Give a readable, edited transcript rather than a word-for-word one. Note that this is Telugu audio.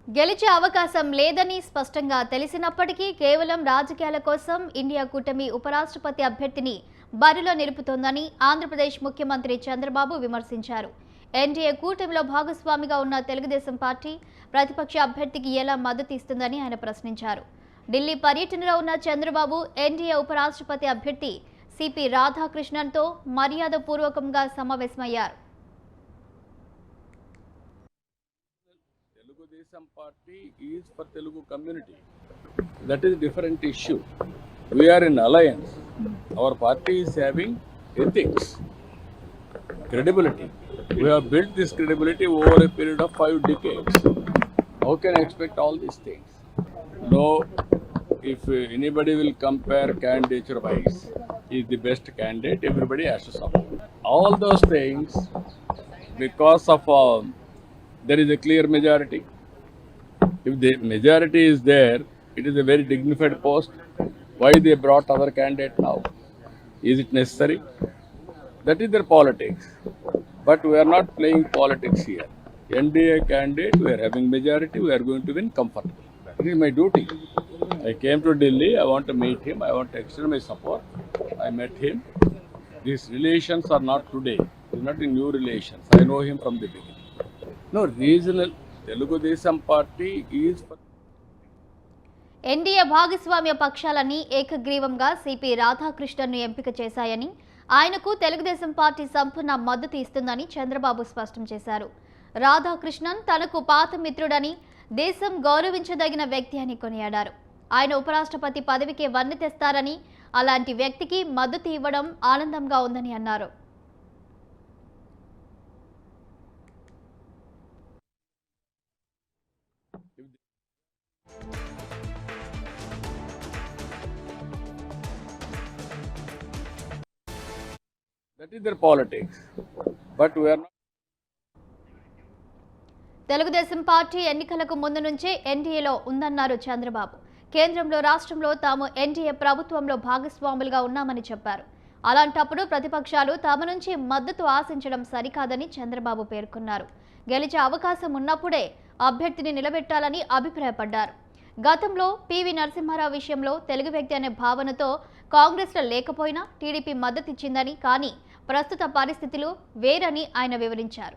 గెలిచే అవకాశం లేదని స్పష్టంగా తెలిసినప్పటికీ కేవలం రాజకీయాల కోసం ఇండియా కూటమి ఉపరాష్ట్రపతి అభ్యర్థిని బరిలో నిలుపుతోందని ఆంధ్రప్రదేశ్ ముఖ్యమంత్రి చంద్రబాబు విమర్శించారు. ఎన్డీఏ కూటమిలో భాగస్వామిగా ఉన్న తెలుగుదేశం పార్టీ ప్రతిపక్ష అభ్యర్థికి ఎలా మద్దతు ఇస్తుందని ఆయన ప్రశ్నించారు. ఢిల్లీ పర్యటనలో ఉన్న చంద్రబాబు ఎన్డీఏ ఉపరాష్ట్రపతి అభ్యర్థి సిపి రాధాకృష్ణన్తో మర్యాదపూర్వకంగా సమావేశమయ్యారు. Telugu party is for Telugu community. That is a different issue. We are in alliance. Our party is having ethics, credibility. We have built this credibility over a period of 5 decades. How can I expect all these things? No, if anybody will compare candidature-wise, he is the best candidate, everybody has to support. All those things, because of there is a clear majority. If the majority is there, it is a very dignified post. Why they brought other candidate now? Is it necessary? That is their politics. But we are not playing politics here. NDA candidate, we are having majority, we are going to win comfortably. It is my duty. I came to Delhi, I want to meet him, I want to extend my support. I met him. These relations are not today. It is not a new relations. I know him from the beginning. No, regional Telugudesam party is for NDA భాగస్వామ్య పక్షాలన్నీ ఏకగ్రీవంగా సిపి రాధాకృష్ణన్ను ఎంపిక చేశాయని, ఆయనకు తెలుగుదేశం పార్టీ సంపూర్ణ మద్దతు ఇస్తుందని చంద్రబాబు స్పష్టం చేశారు. రాధాకృష్ణన్ తనకు పాత మిత్రుడని, దేశం గౌరవించదగిన వ్యక్తి అని కొనియాడారు. ఆయన ఉపరాష్ట్రపతి పదవికి వన్నె తెస్తారని, అలాంటి వ్యక్తికి మద్దతు ఇవ్వడం ఆనందంగా ఉందని అన్నారు. that is their politics. But we are not. Telugu Desam party ఎన్నికలకు ముందు నుంచే ఎన్డీఏలో ఉందన్నారు చంద్రబాబు. కేంద్రంలో రాష్ట్రంలో తాము ఎన్డీఏ ప్రభుత్వంలో భాగస్వాములుగా ఉన్నామని చెప్పారు. అలాంటప్పుడు ప్రతిపక్షాలు తమ నుంచి మద్దతు ఆశించడం సరికాదని చంద్రబాబు పేర్కొన్నారు. గెలిచే అవకాశం ఉన్నప్పుడే అభ్యర్థిని నిలబెట్టాలని అభిప్రాయపడ్డారు. గతంలో పివి నరసింహారావు విషయంలో తెలుగు వ్యక్తి అనే భావనతో కాంగ్రెస్లో లేకపోయినా టీడీపీ మద్దతిచ్చిందని, కానీ ప్రస్తుత పరిస్థితులు వేరని ఆయన వివరించారు.